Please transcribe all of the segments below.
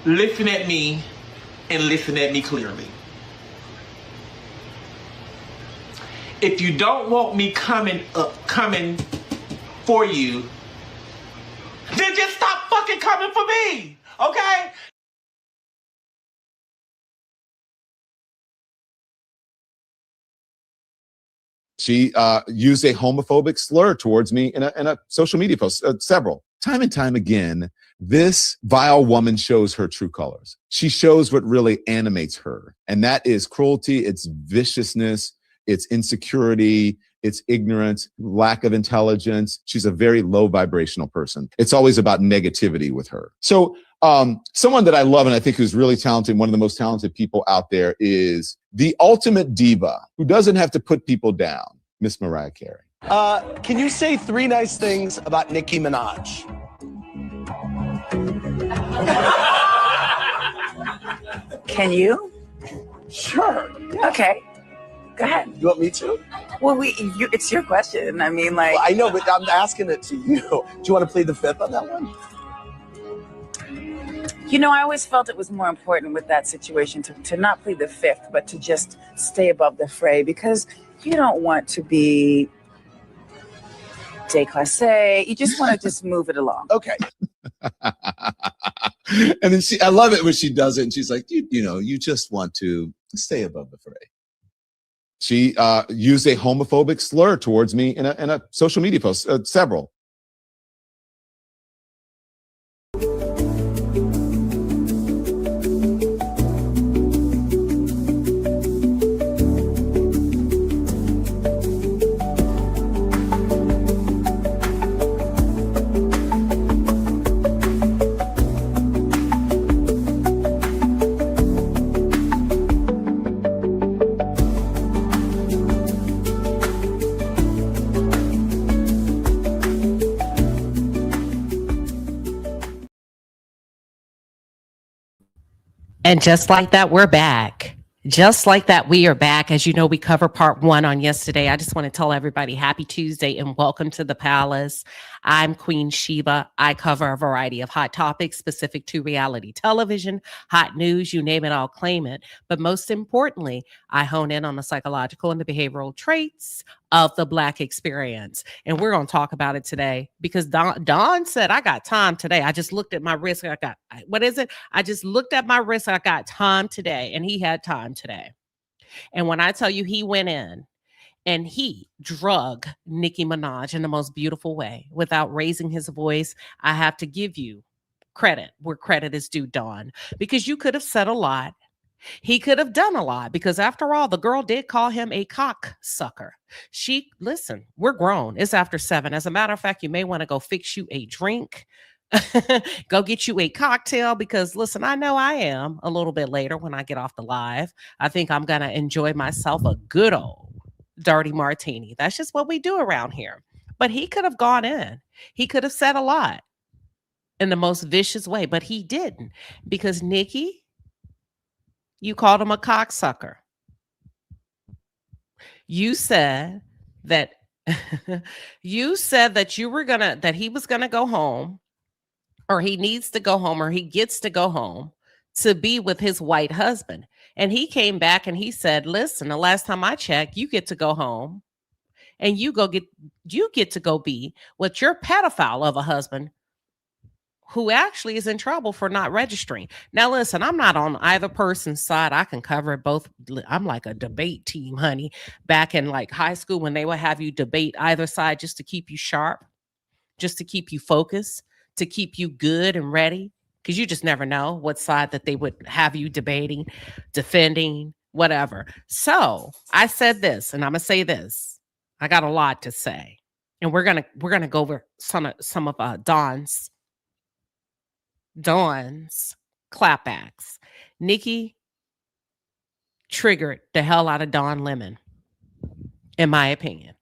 listen at me and listen at me clearly. If you don't want me coming for you, then just stop fucking coming for me, okay? She used a homophobic slur towards me in a social media post, several. Time and time again, this vile woman shows her true colors. She shows what really animates her, and that is cruelty, it's viciousness, it's insecurity, it's ignorance, lack of intelligence. She's a very low vibrational person. It's always about negativity with her. So someone that I love and I think who's really talented, one of the most talented people out there, is the ultimate diva who doesn't have to put people down, Miss Mariah Carey. Can you say 3 nice things about Nicki Minaj? Can you? Sure. Yeah. Okay. Go ahead. You want me to? Well, it's your question. I mean, like... Well, I know, but I'm asking it to you. Do you want to plead the fifth on that one? You know, I always felt it was more important with that situation to not plead the fifth, but to just stay above the fray, because you don't want to be déclassé. You just want to just move it along. Okay. And then I love it when she does it, and she's like, you know, you just want to stay above the fray. She used a homophobic slur towards me in a social media post, several. And just like that, we're back. Just like that, we are back. As you know, we covered part 1 on yesterday. I just want to tell everybody happy Tuesday and welcome to the palace. I'm Queen Sheba. I cover a variety of hot topics specific to reality television, hot news, you name it, I'll claim it. But most importantly, I hone in on the psychological and the behavioral traits of the Black experience. And we're going to talk about it today because Don said, I got time today. I just looked at my wrist. I just looked at my wrist. I got time today. And he had time today. And when I tell you he went in and he drug Nicki Minaj in the most beautiful way without raising his voice, I have to give you credit where credit is due, Don, because you could have said a lot. He could have done a lot because after all, the girl did call him a cocksucker. Listen, we're grown. It's after 7. As a matter of fact, you may want to go fix you a drink. Go get you a cocktail because listen, I know I am a little bit later when I get off the live. I think I'm going to enjoy myself a good old dirty martini. That's just what we do around here. But he could have gone in. He could have said a lot in the most vicious way, but he didn't because Nicki, you called him a cocksucker. You said that that he was gonna go home, or he needs to go home, or he gets to go home to be with his white husband. And he came back and he said, listen, the last time I checked, you get to go home and you get to go be with your pedophile of a husband who actually is in trouble for not registering. Now, listen, I'm not on either person's side. I can cover it both. I'm like a debate team, honey. Back in like high school when they would have you debate either side just to keep you sharp, just to keep you focused, to keep you good and ready. Because you just never know what side that they would have you debating, defending, whatever. So I said this, and I'm going to say this. I got a lot to say. And we're gonna go over some of Dawn's clapbacks. Nicki triggered the hell out of Don Lemon, in my opinion.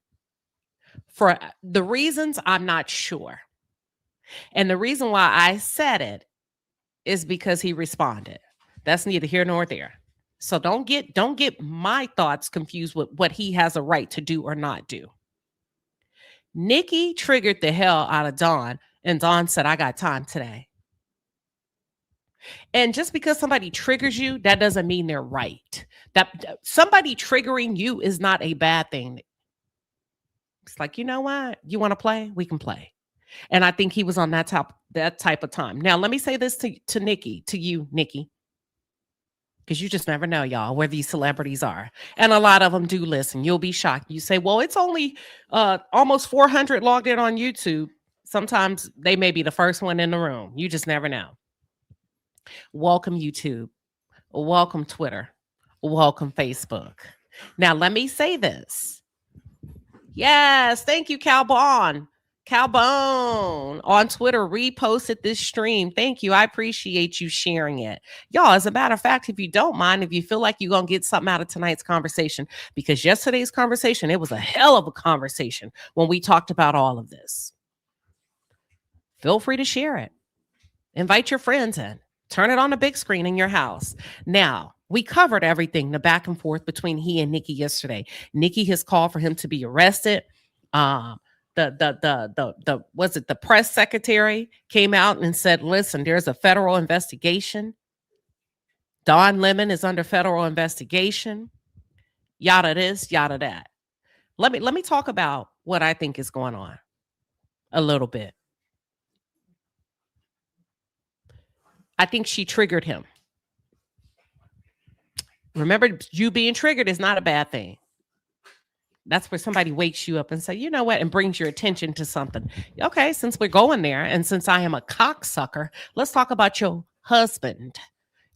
For the reasons I'm not sure. And the reason why I said it is because he responded. That's neither here nor there. So don't get my thoughts confused with what he has a right to do or not do. Nicki triggered the hell out of Don, and Don said, I got time today. And just because somebody triggers you, that doesn't mean they're right. That somebody triggering you is not a bad thing. It's like, you know what? You want to play? We can play. And I think he was on that type of time. Now, let me say this to Nicki, to you, Nicki, because you just never know, y'all, where these celebrities are. And a lot of them do listen. You'll be shocked. You say, well, it's only almost 400 logged in on YouTube. Sometimes they may be the first one in the room. You just never know. Welcome, YouTube. Welcome, Twitter. Welcome, Facebook. Now, let me say this. Yes, thank you, Calbon. Calbone on Twitter reposted this stream. Thank you. I appreciate you sharing it. Y'all, as a matter of fact, if you don't mind, if you feel like you're going to get something out of tonight's conversation, because yesterday's conversation, it was a hell of a conversation when we talked about all of this. Feel free to share it. Invite your friends in. Turn it on the big screen in your house. Now, we covered everything, the back and forth between he and Nicki yesterday. Nicki has called for him to be arrested. The press secretary came out and said, listen, there's a federal investigation. Don Lemon is under federal investigation. Yada this, yada that. Let me talk about what I think is going on a little bit. I think she triggered him. Remember, you being triggered is not a bad thing. That's where somebody wakes you up and say, you know what, and brings your attention to something. Okay, since we're going there, and since I am a cocksucker, let's talk about your husband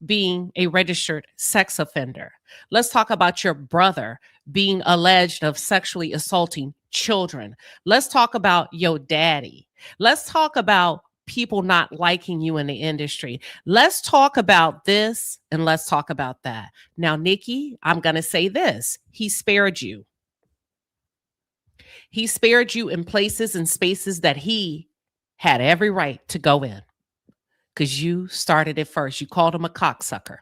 being a registered sex offender. Let's talk about your brother being alleged of sexually assaulting children. Let's talk about your daddy. Let's talk about people not liking you in the industry. Let's talk about this and let's talk about that. Now, Nicki, I'm going to say this. He spared you. He spared you in places and spaces that he had every right to go in because you started it first. You called him a cocksucker.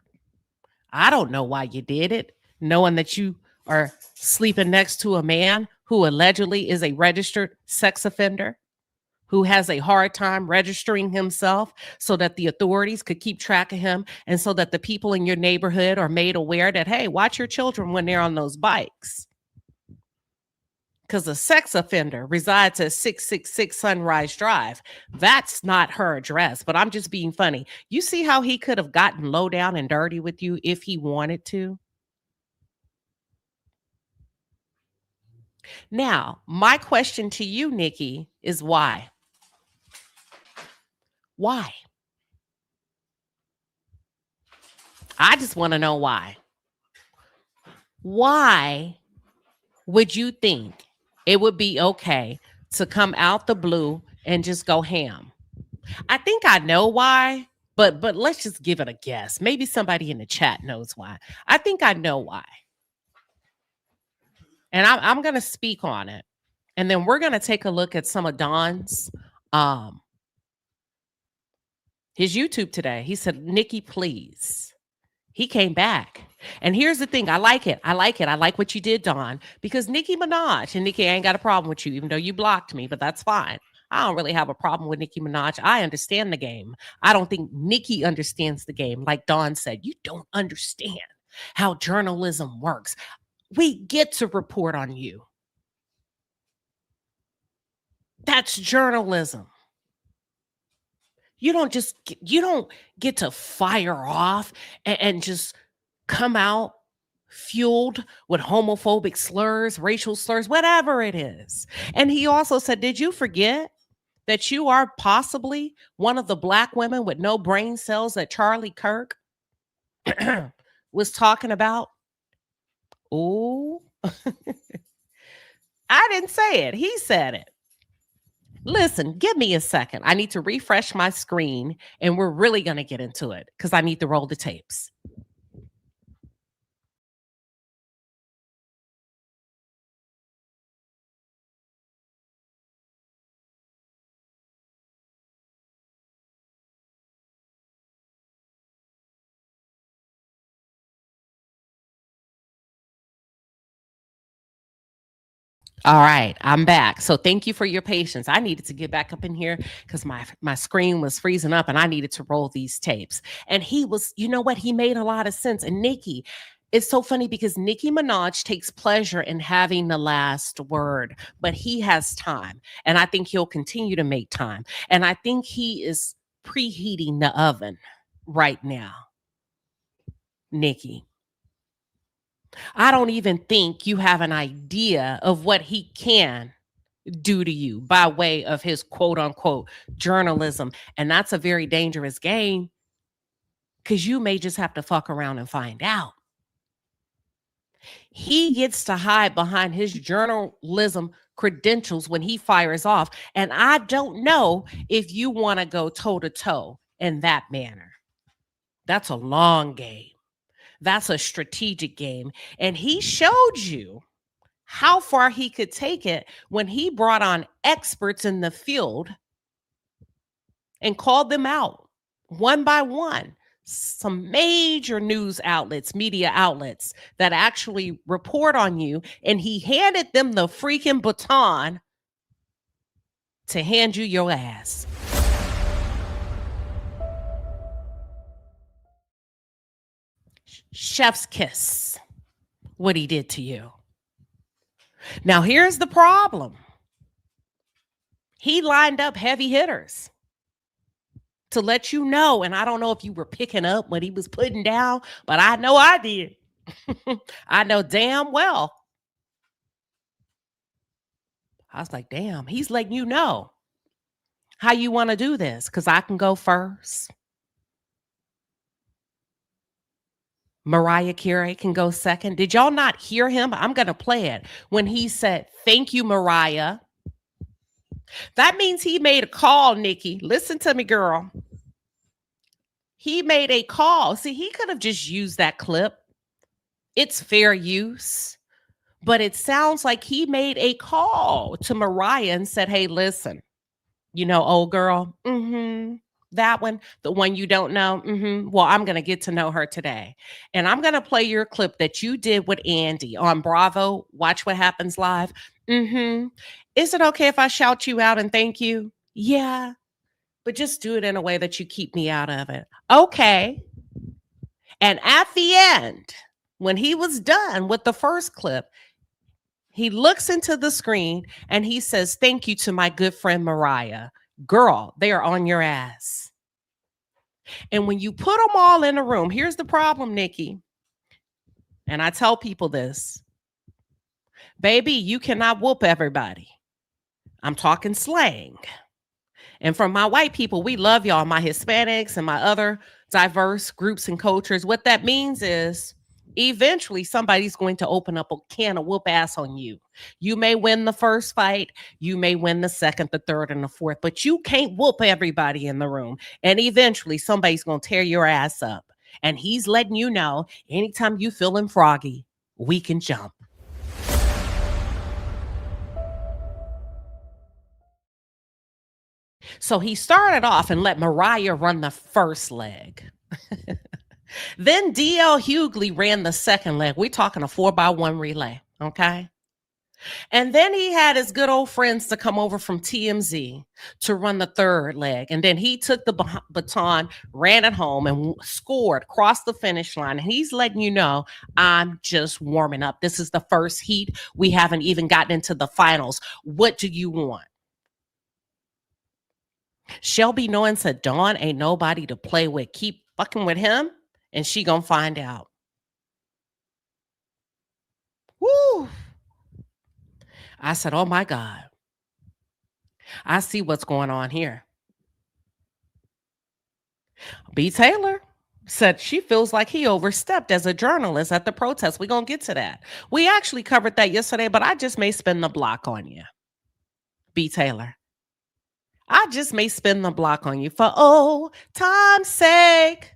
I don't know why you did it, knowing that you are sleeping next to a man who allegedly is a registered sex offender, who has a hard time registering himself so that the authorities could keep track of him and so that the people in your neighborhood are made aware that, hey, watch your children when they're on those bikes. Because a sex offender resides at 666 Sunrise Drive. That's not her address, but I'm just being funny. You see how he could have gotten low down and dirty with you if he wanted to? Now, my question to you, Nicki, is why? Why? I just want to know why. Why would you think it would be okay to come out the blue and just go ham? I think I know why, but let's just give it a guess. Maybe somebody in the chat knows why. I think I know why. And I'm going to speak on it. And then we're going to take a look at some of Don's his YouTube today. He said, Nicki, please. He came back. And here's the thing. I like it. I like it. I like what you did, Don, because Nicki Minaj, and Nicki, I ain't got a problem with you, even though you blocked me, but that's fine. I don't really have a problem with Nicki Minaj. I understand the game. I don't think Nicki understands the game. Like Don said, you don't understand how journalism works. We get to report on you. That's journalism. You don't get to fire off and just come out fueled with homophobic slurs, racial slurs, whatever it is. And he also said, did you forget that you are possibly one of the Black women with no brain cells that Charlie Kirk was talking about? Oh, I didn't say it. He said it. Listen, give me a second. I need to refresh my screen and we're really going to get into it because I need to roll the tapes. All right, I'm back. So thank you for your patience. I needed to get back up in here because my screen was freezing up and I needed to roll these tapes. And he was, you know what? He made a lot of sense. And Nicki, it's so funny because Nicki Minaj takes pleasure in having the last word, but he has time. And I think he'll continue to make time. And I think he is preheating the oven right now, Nicki. I don't even think you have an idea of what he can do to you by way of his quote unquote journalism. And that's a very dangerous game because you may just have to fuck around and find out. He gets to hide behind his journalism credentials when he fires off. And I don't know if you want to go toe to toe in that manner. That's a long game. That's a strategic game. And he showed you how far he could take it when he brought on experts in the field and called them out one by one. Some major news outlets, media outlets that actually report on you. And he handed them the freaking baton to hand you your ass. Chef's kiss, what he did to you. Now, here's the problem. He lined up heavy hitters to let you know, and I don't know if you were picking up what he was putting down, but I know I did. I know damn well. I was like, damn, he's letting you know how you want to do this because I can go first. Mariah Carey can go second. Did y'all not hear him? I'm going to play it. When he said, thank you, Mariah. That means he made a call, Nicki. Listen to me, girl. He made a call. See, he could have just used that clip. It's fair use. But it sounds like he made a call to Mariah and said, hey, listen, you know, old girl, that one, the one you don't know. Well, I'm going to get to know her today. And I'm going to play your clip that you did with Andy on Bravo. Watch What Happens Live. Is it okay if I shout you out and thank you? Yeah. But just do it in a way that you keep me out of it. Okay. And at the end, when he was done with the first clip, he looks into the screen and he says, thank you to my good friend Mariah. Girl, they are on your ass. And when you put them all in a room, here's the problem, Nicki. And I tell people this. Baby, you cannot whoop everybody. I'm talking slang. And for my white people, we love y'all, my Hispanics and my other diverse groups and cultures. What that means is eventually somebody's going to open up a can of whoop ass on you. You may win the first fight. You may win the second, the third, and the fourth, but you can't whoop everybody in the room. And eventually somebody's going to tear your ass up. And he's letting you know anytime you feeling froggy, we can jump. So he started off and let Mariah run the first leg. Then D.L. Hughley ran the second leg. We're talking a 4x1 relay, okay? And then he had his good old friends to come over from TMZ to run the third leg. And then he took the baton, ran it home, and scored, crossed the finish line. And he's letting you know, I'm just warming up. This is the first heat. We haven't even gotten into the finals. What do you want? Shelby Noen said, Dawn ain't nobody to play with. Keep fucking with him, and she gonna find out. Woo! I said, oh my God. I see what's going on here. B. Taylor said she feels like he overstepped as a journalist at the protest. We're gonna get to that. We actually covered that yesterday, but I just may spin the block on you. B. Taylor. I just may spin the block on you for old time's sake.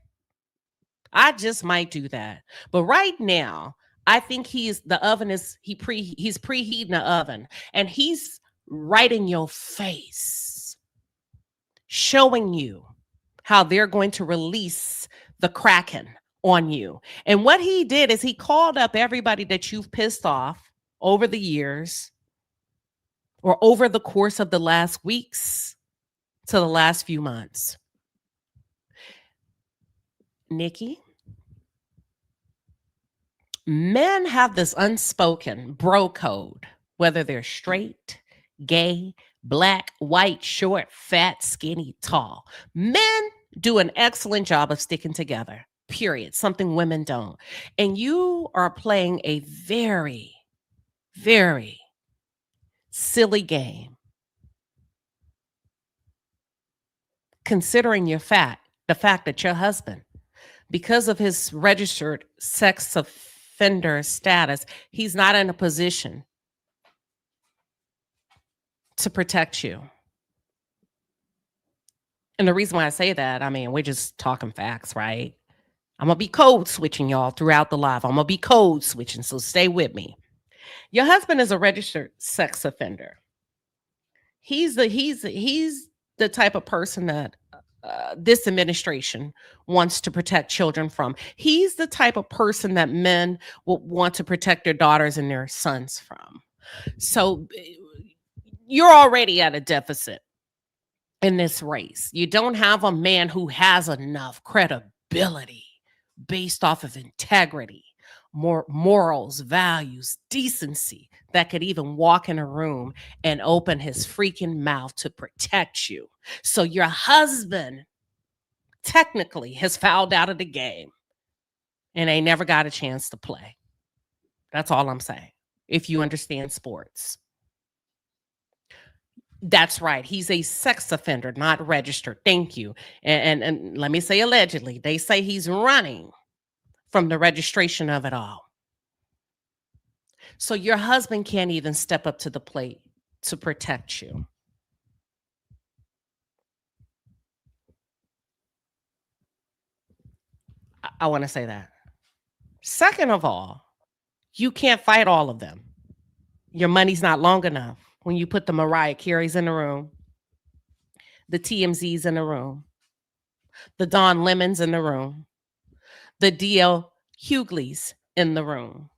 I just might do that. But right now, I think he's preheating the oven and he's right in your face, showing you how they're going to release the Kraken on you. And what he did is he called up everybody that you've pissed off over the years or over the course of the last weeks to the last few months. Nicki, men have this unspoken bro code, whether they're straight, gay, black, white, short, fat, skinny, tall. Men do an excellent job of sticking together, period, something women don't. And you are playing a very, very silly game, considering the fact that your husband, because of his registered sex offender status, he's not in a position to protect you. And the reason why I say that, I mean, we're just talking facts, right? I'm going to be code switching y'all throughout the live. I'm going to be code switching, so stay with me. Your husband is a registered sex offender. He's the type of person that this administration wants to protect children from. He's the type of person that men will want to protect their daughters and their sons from. So you're already at a deficit in this race. You don't have a man who has enough credibility based off of integrity, morals, values, decency, that could even walk in a room and open his freaking mouth to protect you. So your husband technically has fouled out of the game and they never got a chance to play. That's all I'm saying. If you understand sports. That's right. He's a sex offender, not registered. Thank you. And let me say allegedly. They say he's running from the registration of it all. So your husband can't even step up to the plate to protect you. I want to say that. Second of all, you can't fight all of them. Your money's not long enough when you put the Mariah Careys in the room, the TMZs in the room, the Don Lemons in the room, the DL Hugleys in the room.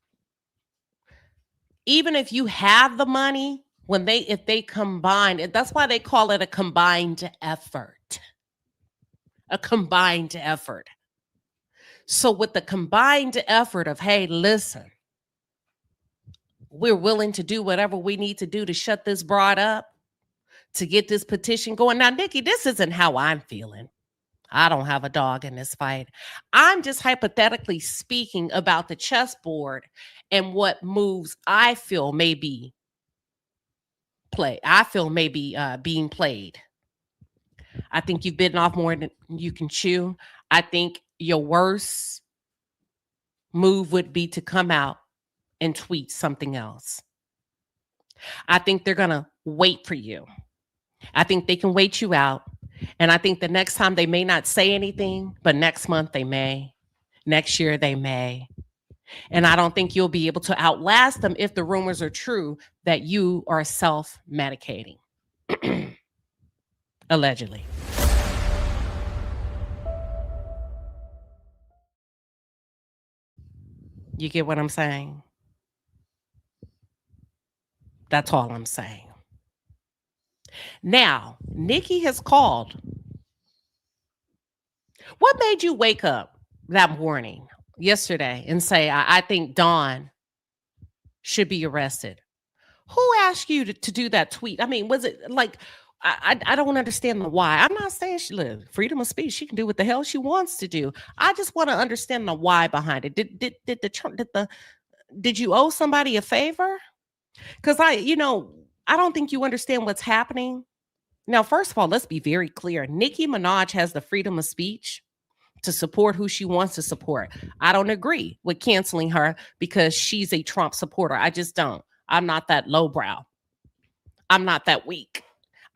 Even if you have the money, if they combine, that's why they call it a combined effort. A combined effort. So with the combined effort of, hey, listen, we're willing to do whatever we need to do to shut this broad up, to get this petition going. Now, Nicki, this isn't how I'm feeling. I don't have a dog in this fight. I'm just hypothetically speaking about the chessboard and what moves I feel may be being played. I think you've bitten off more than you can chew. I think your worst move would be to come out and tweet something else. I think they're going to wait for you. I think they can wait you out. And I think the next time they may not say anything, but next month they may. Next year they may. And I don't think you'll be able to outlast them if the rumors are true that you are self-medicating. Allegedly. You get what I'm saying? That's all I'm saying. Now, Nicki has called. What made you wake up that morning yesterday and say, I think Dawn should be arrested? Who asked you to do that tweet? I mean, was it like, I don't understand the why. I'm not saying she lives freedom of speech. She can do what the hell she wants to do. I just want to understand the why behind it. Did you owe somebody a favor? Because I don't think you understand what's happening. Now, first of all, let's be very clear. Nicki Minaj has the freedom of speech to support who she wants to support. I don't agree with canceling her because she's a Trump supporter. I just don't. I'm not that lowbrow. I'm not that weak.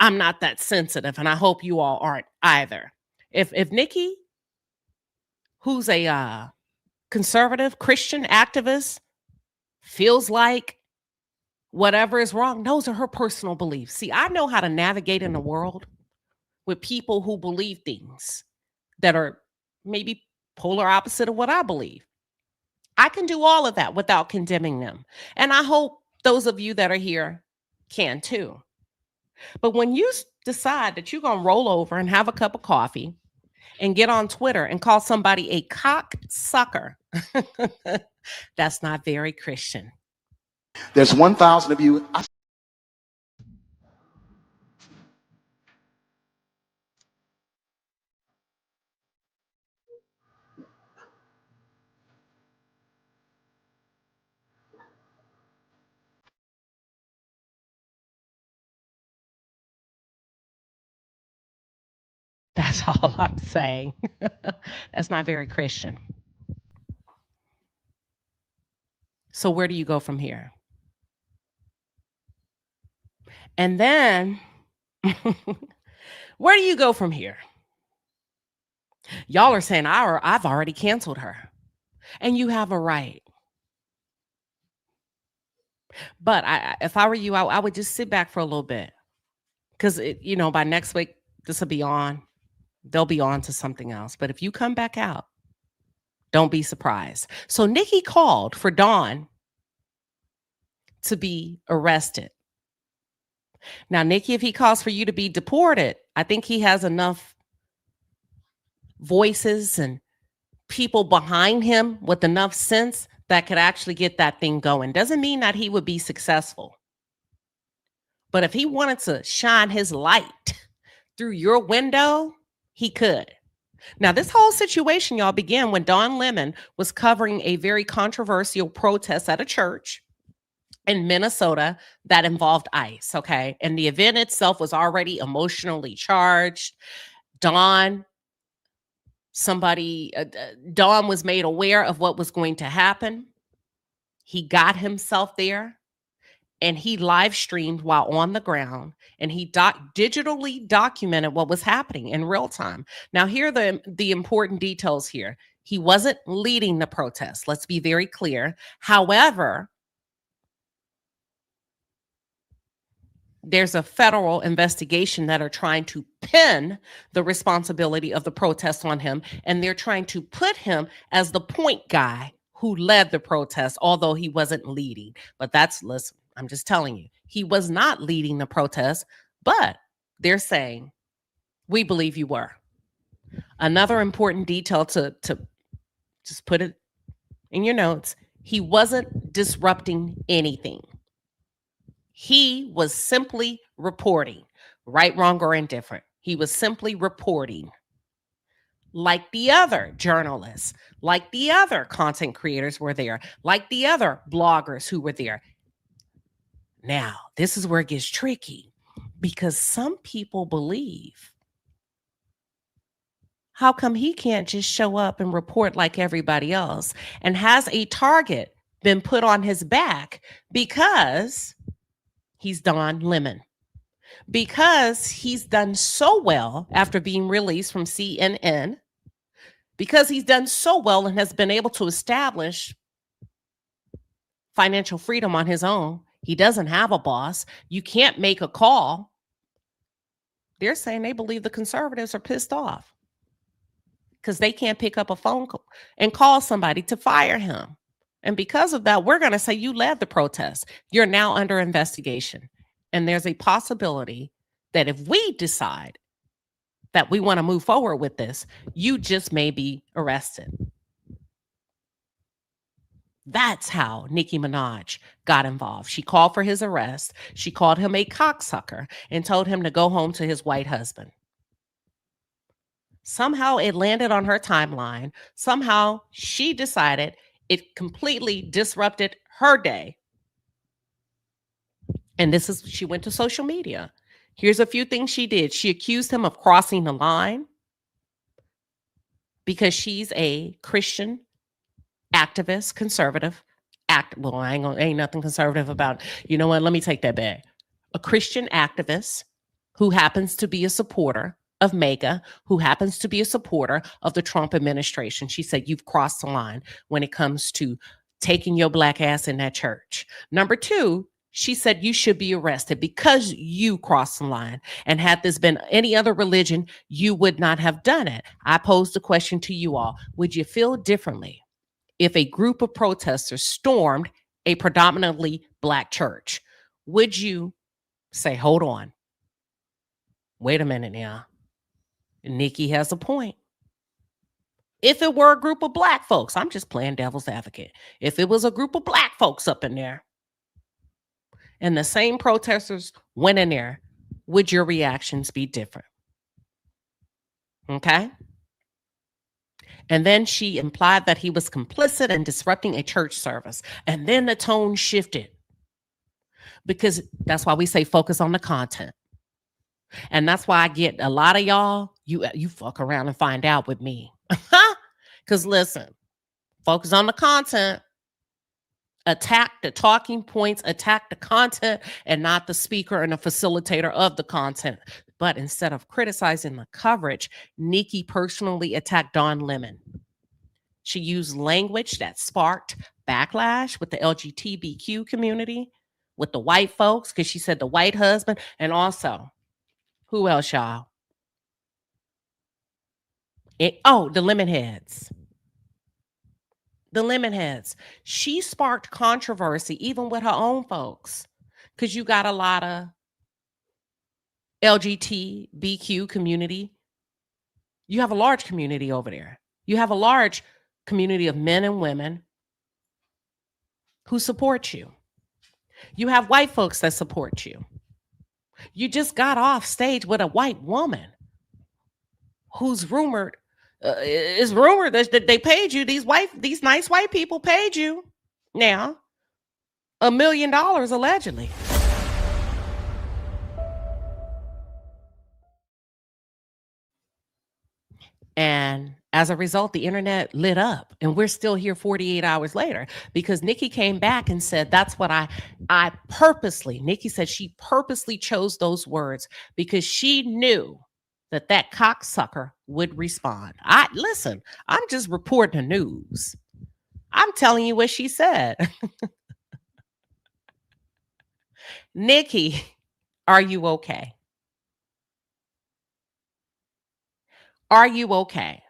I'm not that sensitive. And I hope you all aren't either. If Nicki, who's a conservative Christian activist, feels like whatever is wrong, those are her personal beliefs. See, I know how to navigate in the world with people who believe things that are maybe polar opposite of what I believe. I can do all of that without condemning them. And I hope those of you that are here can too. But when you decide that you're going to roll over and have a cup of coffee and get on Twitter and call somebody a cocksucker, that's not very Christian. There's 1,000 of you. That's all I'm saying. That's not very Christian. So where do you go from here? And then, where do you go from here? Y'all are saying, I've already canceled her. And you have a right. But if I were you, I would just sit back for a little bit. Because, by next week, this will be on. They'll be on to something else. But if you come back out, don't be surprised. So Nicki called for Dawn to be arrested. Now, Nicki, if he calls for you to be deported, I think he has enough voices and people behind him with enough sense that could actually get that thing going. Doesn't mean that he would be successful. But if he wanted to shine his light through your window, he could. Now, this whole situation, y'all, began when Don Lemon was covering a very controversial protest at a church in Minnesota that involved ICE, okay? And the event itself was already emotionally charged. Don was made aware of what was going to happen. He got himself there and he live streamed while on the ground, and he digitally documented what was happening in real time. Now, here are the important details here. He wasn't leading the protest. Let's be very clear. However, there's a federal investigation that are trying to pin the responsibility of the protest on him, and they're trying to put him as the point guy who led the protest, although he wasn't leading. But listen, I'm just telling you, he was not leading the protest, but they're saying, we believe you were. Another important detail to just put it in your notes, he wasn't disrupting anything. He was simply reporting, right, wrong, or indifferent. He was simply reporting, like the other journalists, like the other content creators were there, like the other bloggers who were there. Now, this is where it gets tricky, because some people believe, how come he can't just show up and report like everybody else? And has a target been put on his back because he's Don Lemon? Because he's done so well after being released from CNN, because he's done so well and has been able to establish financial freedom on his own. He doesn't have a boss. You can't make a call. They're saying they believe the conservatives are pissed off because they can't pick up a phone call and call somebody to fire him. And because of that, we're going to say you led the protest. You're now under investigation. And there's a possibility that if we decide that we want to move forward with this, you just may be arrested. That's how Nicki Minaj got involved. She called for his arrest. She called him a cocksucker and told him to go home to his white husband. Somehow it landed on her timeline. Somehow she decided it completely disrupted her day. And she went to social media. Here's a few things she did. She accused him of crossing the line because she's a Christian activist, conservative, ain't nothing conservative about, you know what, let me take that back. A Christian activist who happens to be a supporter of MAGA, who happens to be a supporter of the Trump administration. She said, you've crossed the line when it comes to taking your black ass in that church. Number two, she said you should be arrested because you crossed the line. And had this been any other religion, you would not have done it. I posed the question to you all. Would you feel differently if a group of protesters stormed a predominantly black church? Would you say, hold on. Wait a minute now. Nicki has a point. If it were a group of black folks, I'm just playing devil's advocate. If it was a group of black folks up in there and the same protesters went in there, would your reactions be different? Okay. And then she implied that he was complicit in disrupting a church service. And then the tone shifted, because that's why we say focus on the content. And that's why I get a lot of y'all, you fuck around and find out with me. Because listen, focus on the content, attack the talking points, attack the content, and not the speaker and the facilitator of the content. But instead of criticizing the coverage, Nicki personally attacked Don Lemon. She used language that sparked backlash with the LGBTQ community, with the white folks, because she said the white husband, and also, who else, y'all? The lemon heads. The lemon heads. She sparked controversy even with her own folks, because you got a lot of LGBTQ community. You have a large community over there. You have a large community of men and women who support you. You have white folks that support you. You just got off stage with a white woman who's rumored, it's rumored that they paid you. These nice white people paid you now $1 million allegedly. And as a result, the internet lit up, and we're still here 48 hours later, because Nicki came back and said, that's what I purposely, Nicki said she purposely chose those words because she knew that cocksucker would respond. Listen, I'm just reporting the news. I'm telling you what she said. Nicki, are you okay? Are you okay?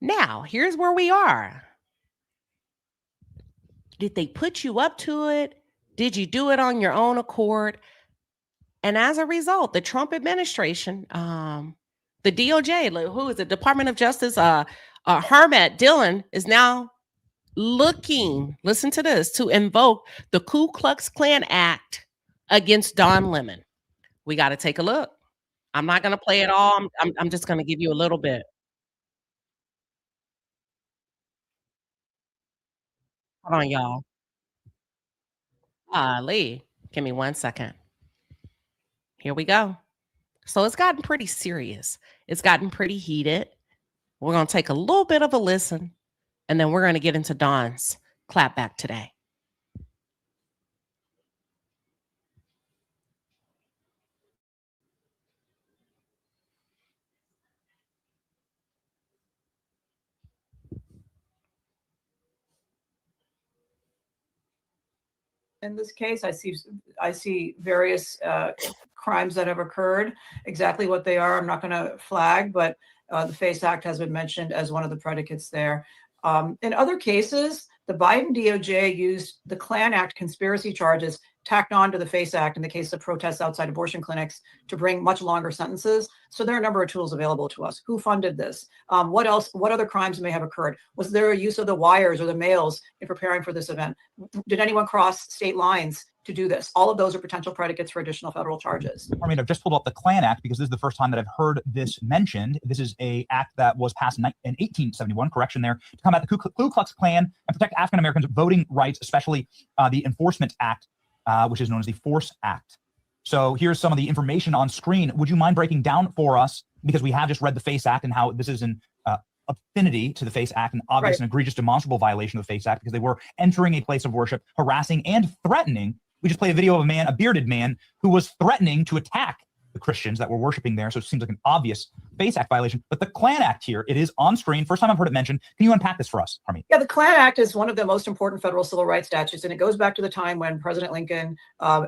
Now, here's where we are. Did they put you up to it? Did you do it on your own accord? And as a result, the Trump administration, the DOJ, who is the Department of Justice, Hermat Dillon is now looking, listen to this, to invoke the Ku Klux Klan Act against Don Lemon. We got to take a look. I'm not going to play it all. I'm just going to give you a little bit. Hold on, y'all. Lee, give me 1 second. Here we go. So it's gotten pretty serious. It's gotten pretty heated. We're going to take a little bit of a listen, and then we're going to get into Don's clapback today. In this case, I see various crimes that have occurred. Exactly what they are, I'm not going to flag, but the FACE Act has been mentioned as one of the predicates there. In other cases, the Biden DOJ used the Klan Act conspiracy charges tacked on to the FACE Act in the case of protests outside abortion clinics to bring much longer sentences. So there are a number of tools available to us. Who funded this? What else? What other crimes may have occurred? Was there a use of the wires or the mails in preparing for this event? Did anyone cross state lines to do this? All of those are potential predicates for additional federal charges. I mean, I've just pulled up the Klan Act because this is the first time that I've heard this mentioned. This is a act that was passed in 1871, correction there, to combat the Ku Klux Klan and protect African Americans' voting rights, especially the Enforcement Act, which is known as the Force Act. So here's some of the information on screen. Would you mind breaking down for us, because we have just read the FACE Act and how this is an affinity to the FACE Act, an obvious and egregious demonstrable violation of the FACE Act, because they were entering a place of worship, harassing and threatening. We just played a video of a bearded man, who was threatening to attack the Christians that were worshiping there. So it seems like an obvious FACE Act violation, but the Klan Act here, it is on screen. First time I've heard it mentioned. Can you unpack this for us, Harmeet? Yeah, the Klan Act is one of the most important federal civil rights statutes, and it goes back to the time when President Lincoln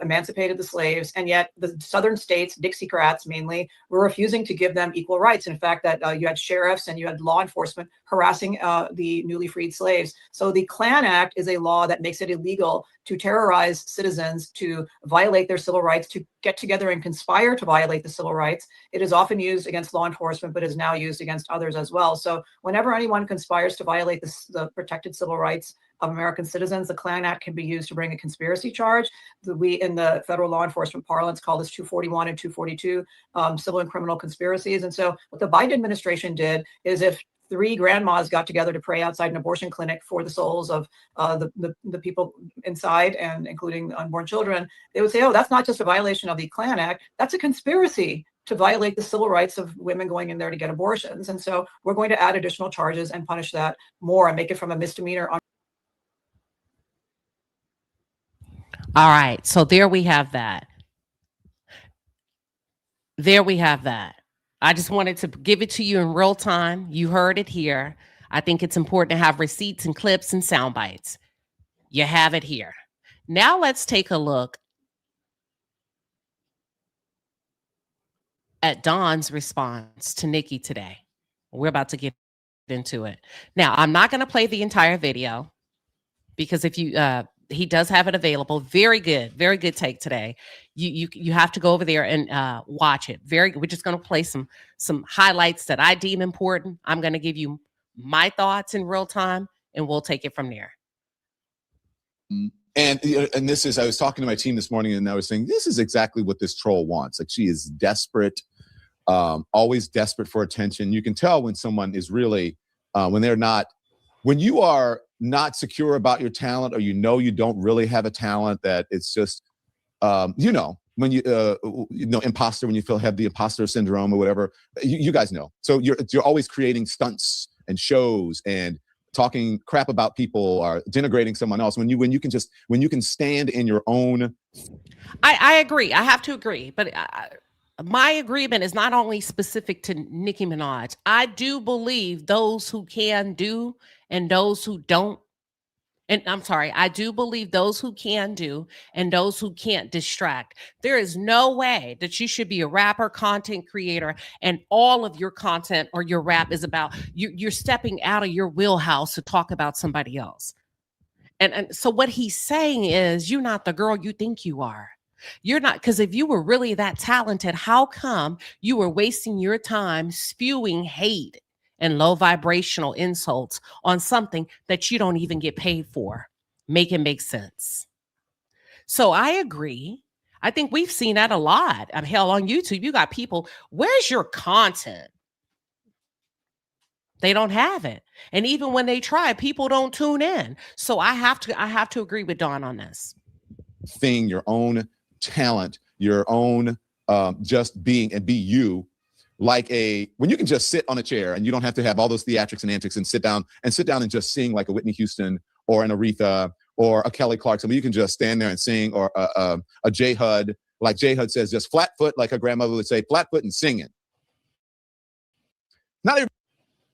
emancipated the slaves, and yet the southern states, Dixiecrats mainly, were refusing to give them equal rights. In fact, that you had sheriffs and you had law enforcement harassing the newly freed slaves. So the Klan Act is a law that makes it illegal to terrorize citizens, to violate their civil rights, to get together and conspire to violate the civil rights. It is often used against law enforcement, but is now used against others as well. So whenever anyone conspires to violate the protected civil rights of American citizens, the Klan Act can be used to bring a conspiracy charge. We, in the federal law enforcement parlance, call this 241 and 242 civil and criminal conspiracies. And so what the Biden administration did is, if 3 grandmas got together to pray outside an abortion clinic for the souls of the people inside, and including unborn children, they would say, oh, that's not just a violation of the Klan Act, that's a conspiracy to violate the civil rights of women going in there to get abortions. And so we're going to add additional charges and punish that more and make it from a misdemeanor. All right. So there we have that. There we have that. I just wanted to give it to you in real time. You heard it here. I think it's important to have receipts and clips and sound bites. You have it here. Now let's take a look at Dawn's response to Nicki today. We're about to get into it. Now, I'm not going to play the entire video because if you he does have it available. Very good take today. You have to go over there and watch it. We're just going to play some highlights that I deem important. I'm going to give you my thoughts in real time, and we'll take it from there. And this is, I was talking to my team this morning, and I was saying, this is exactly what this troll wants. Like, she is desperate, always desperate for attention. You can tell when someone is really, when you are not secure about your talent, or you don't really have a talent, that it's just, when you imposter, when you have the imposter syndrome or whatever, you guys know. So you're always creating stunts and shows and talking crap about people or denigrating someone else when you can stand in your own. I agree. I have to agree, but my agreement is not only specific to Nicki Minaj. I do believe those who can do and those who don't. And I'm sorry, I do believe those who can do and those who can't distract. There is no way that you should be a rapper, content creator, and all of your content or your rap is about you're stepping out of your wheelhouse to talk about somebody else. And so what he's saying is, you're not the girl you think you are. You're not, because if you were really that talented, how come you were wasting your time spewing hate and low vibrational insults on something that you don't even get paid for? Make it make sense. So I agree. I think we've seen that a lot. Hell, on YouTube, you got people, where's your content? They don't have it. And even when they try, people don't tune in. So I have to agree with Dawn on this. Thing, your own talent, your own just being, and be you. Like when you can just sit on a chair and you don't have to have all those theatrics and antics and sit down and just sing like a Whitney Houston or an Aretha or a Kelly Clarkson. You can just stand there and sing, or a J Hud, like J Hud says, just flat foot, like her grandmother would say, flat foot and singing. Not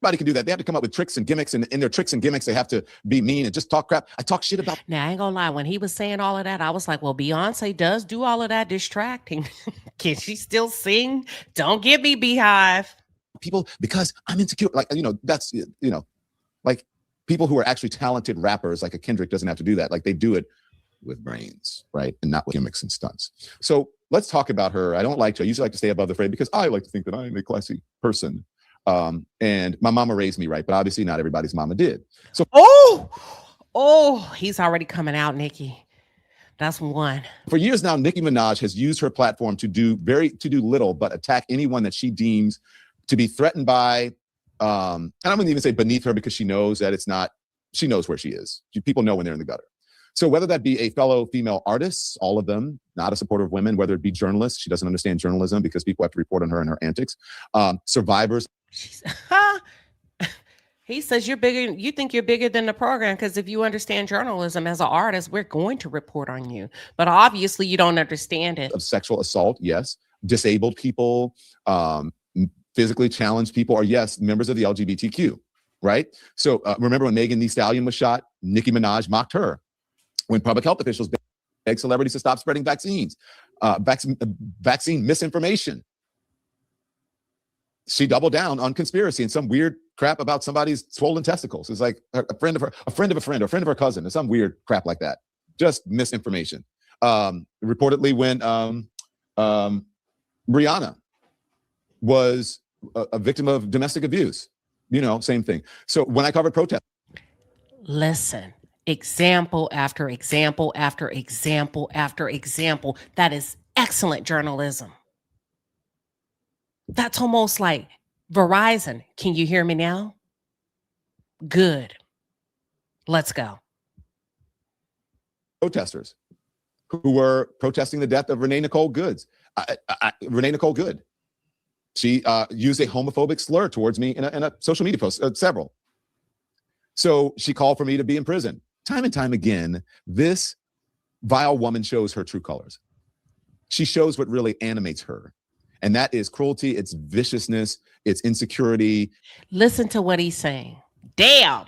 everybody can do that. They have to come up with tricks and gimmicks, and in their tricks and gimmicks, they have to be mean and just talk crap. I talk shit about. Now, I ain't gonna lie. When he was saying all of that, I was like, well, Beyonce does do all of that distracting. Can she still sing? Don't get me, Beehive. People, because I'm insecure. Like, that's, like people who are actually talented rappers, like a Kendrick, doesn't have to do that. Like, they do it with brains, right? And not with gimmicks and stunts. So let's talk about her. I usually like to stay above the fray because I like to think that I'm a classy person. And my mama raised me right, but obviously not everybody's mama did. So he's already coming out, Nicki. That's one. For years now, Nicki Minaj has used her platform to do little but attack anyone that she deems to be threatened by. And I wouldn't even say beneath her, because she knows that it's not. She knows where she is. People know when they're in the gutter. So whether that be a fellow female artists, all of them, not a supporter of women, whether it be journalists, she doesn't understand journalism because people have to report on her and her antics. Survivors. He says you're bigger. You think you're bigger than the program because if you understand journalism as an artist, we're going to report on you. But obviously you don't understand it. Of sexual assault, yes. Disabled people, physically challenged people are, yes, members of the LGBTQ, right? So remember when Megan Thee Stallion was shot, Nicki Minaj mocked her. When public health officials begged celebrities to stop spreading vaccine misinformation, she doubled down on conspiracy and some weird crap about somebody's swollen testicles. It's like a friend of a friend of her cousin, or some weird crap like that. Just misinformation. Reportedly, when Brianna was a victim of domestic abuse, same thing. So when I covered protest, listen, example after example after example after example. That is excellent journalism. That's almost like Verizon. Can you hear me now? Good. Let's go. Protesters who were protesting the death of Renee Nicole Good. She used a homophobic slur towards me in a social media post, several. So she called for me to be in prison. Time and time again, this vile woman shows her true colors. She shows what really animates her. And that is cruelty, it's viciousness, it's insecurity. Listen to what he's saying. Damn.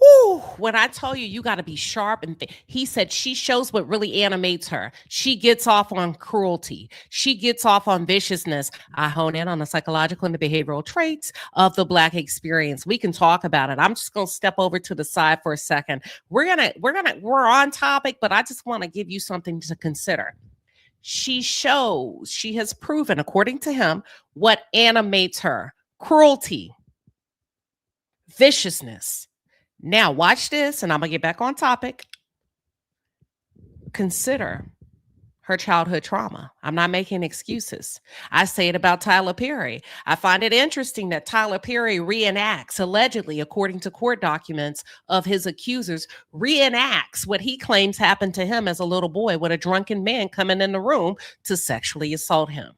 Woo. When I tell you, you got to be sharp. And he said she shows what really animates her. She gets off on cruelty. She gets off on viciousness. I hone in on the psychological and the behavioral traits of the Black experience. We can talk about it. I'm just going to step over to the side for a second. We're on topic, but I just want to give you something to consider. She has proven, according to him, what animates her: cruelty, viciousness. Now, watch this, and I'm going to get back on topic. Consider her childhood trauma. I'm not making excuses. I say it about Tyler Perry. I find it interesting that Tyler Perry reenacts, allegedly, according to court documents of his accusers, reenacts what he claims happened to him as a little boy with a drunken man coming in the room to sexually assault him.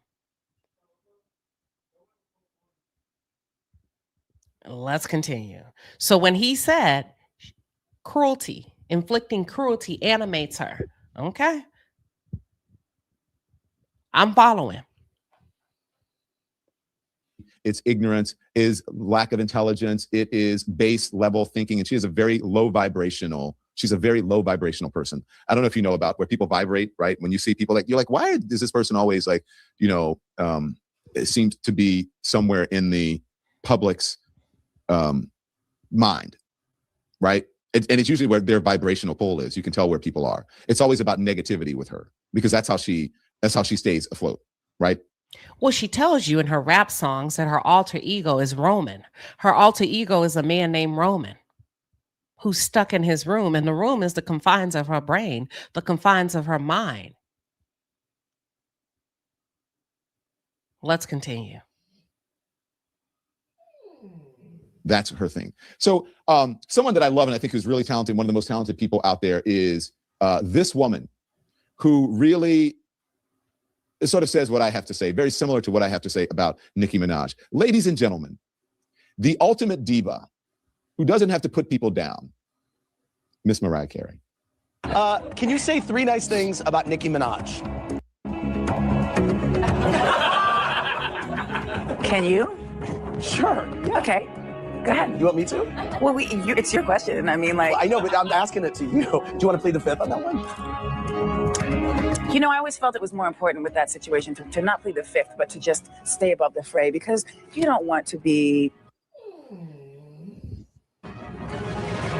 Let's continue. So when he said cruelty, inflicting cruelty animates her, okay? I'm following. It's ignorance, is lack of intelligence, it is base level thinking, and she's a very low vibrational person. I don't know if you know about where people vibrate, right? When you see people, like, you're like, why is this person always like, it seems to be somewhere in the public's mind, right? And it's usually where their vibrational pole is. You can tell where people are. It's always about negativity with her, because that's how she stays afloat, right? Well, she tells you in her rap songs that her alter ego is Roman. Her alter ego is a man named Roman who's stuck in his room, and the room is the confines of her brain, the confines of her mind. Let's continue. That's her thing. So someone that I love and I think who's really talented, one of the most talented people out there, is this woman who really sort of says what I have to say, very similar to what I have to say about Nicki Minaj. Ladies and gentlemen, the ultimate diva who doesn't have to put people down, Miss Mariah Carey. Can you say 3 nice things about Nicki Minaj? Can you? Sure. Yeah. Okay. Go ahead. You want me to? Well, it's your question. I mean, like. Well, I know, but I'm asking it to you. Do you want to plead the fifth on that one? I always felt it was more important with that situation to not plead the fifth, but to just stay above the fray, because you don't want to be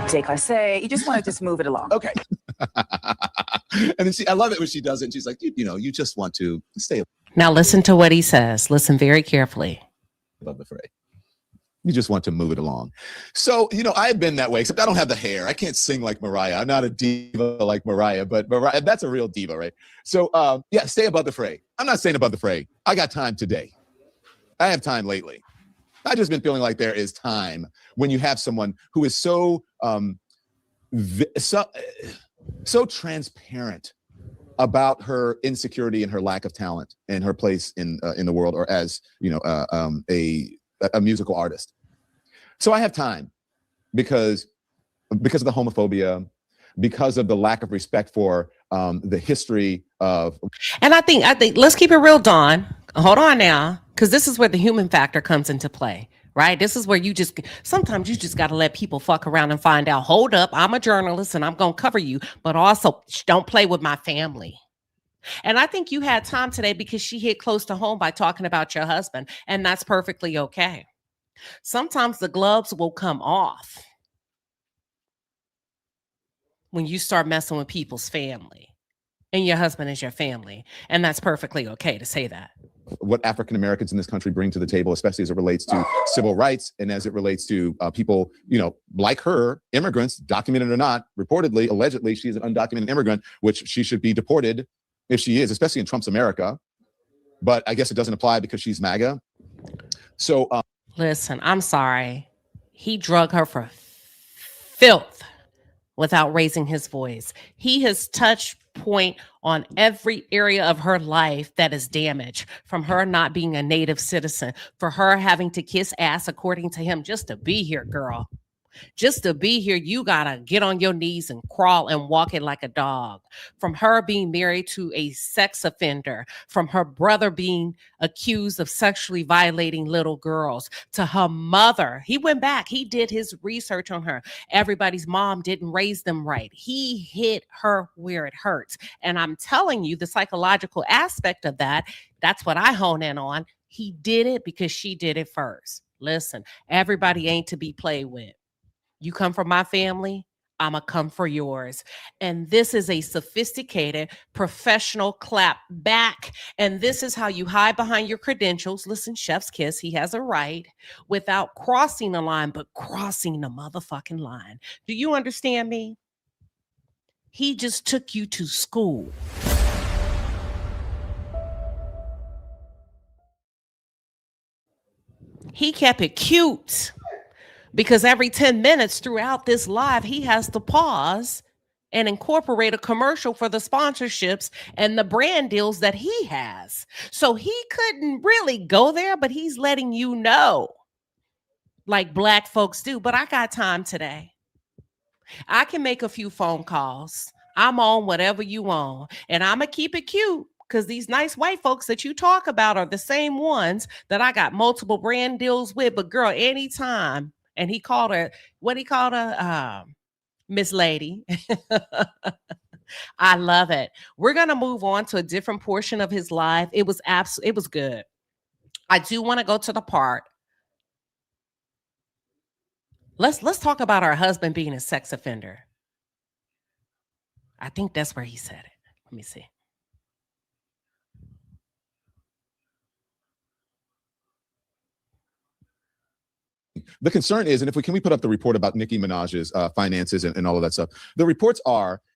déclassé. You just want to just move it along. Okay. And then I love it when she does it. And she's like, you just want to stay Now listen to what he says. Listen very carefully. above the fray. You just want to move it along. So, I've been that way, except I don't have the hair. I can't sing like Mariah. I'm not a diva like Mariah, but Mariah, that's a real diva, right? So, stay above the fray. I'm not staying above the fray. I got time today. I have time lately. I've just been feeling like there is time when you have someone who is so transparent about her insecurity and her lack of talent and her place in the world, or as a musical artist. So I have time because of the homophobia, because of the lack of respect for the history of. And I think let's keep it real, Dawn. Hold on now. Because this is where the human factor comes into play, right? This is where sometimes you just got to let people fuck around and find out, hold up, I'm a journalist and I'm going to cover you, but also don't play with my family. And I think you had time today because she hit close to home by talking about your husband, and that's perfectly okay. Sometimes the gloves will come off when you start messing with people's family, and your husband is your family, and that's perfectly okay to say that. What African Americans in this country bring to the table, especially as it relates to civil rights and as it relates to people, like her, immigrants, documented or not, reportedly, allegedly, she's an undocumented immigrant, which she should be deported if she is, especially in Trump's America. But I guess it doesn't apply because she's MAGA. So listen, I'm sorry. He drug her for filth without raising his voice. He has touched point on every area of her life that is damaged, from her not being a native citizen, for her having to kiss ass, according to him, just to be here, girl. Just to be here, you gotta get on your knees and crawl and walk it like a dog. From her being married to a sex offender, from her brother being accused of sexually violating little girls, to her mother. He went back. He did his research on her. Everybody's mom didn't raise them right. He hit her where it hurts. And I'm telling you, the psychological aspect of that, that's what I hone in on. He did it because she did it first. Listen, everybody ain't to be played with. You come from my family, I'ma come for yours. And this is a sophisticated professional clap back. And this is how you hide behind your credentials. Listen, chef's kiss, he has a right, without crossing the line, but crossing the motherfucking line. Do you understand me? He just took you to school. He kept it cute. Because every 10 minutes throughout this live, he has to pause and incorporate a commercial for the sponsorships and the brand deals that he has. So he couldn't really go there, but he's letting you know, like Black folks do. But I got time today. I can make a few phone calls. I'm on whatever you want. And I'm going to keep it cute. Because these nice white folks that you talk about are the same ones that I got multiple brand deals with. But girl, anytime. And he called her, what he called her? Miss Lady. I love it. We're going to move on to a different portion of his life. It was good. I do want to go to the part. Let's talk about our husband being a sex offender. I think that's where he said it. Let me see. The concern is, and can we put up the report about Nicki Minaj's finances and all of that stuff? The reports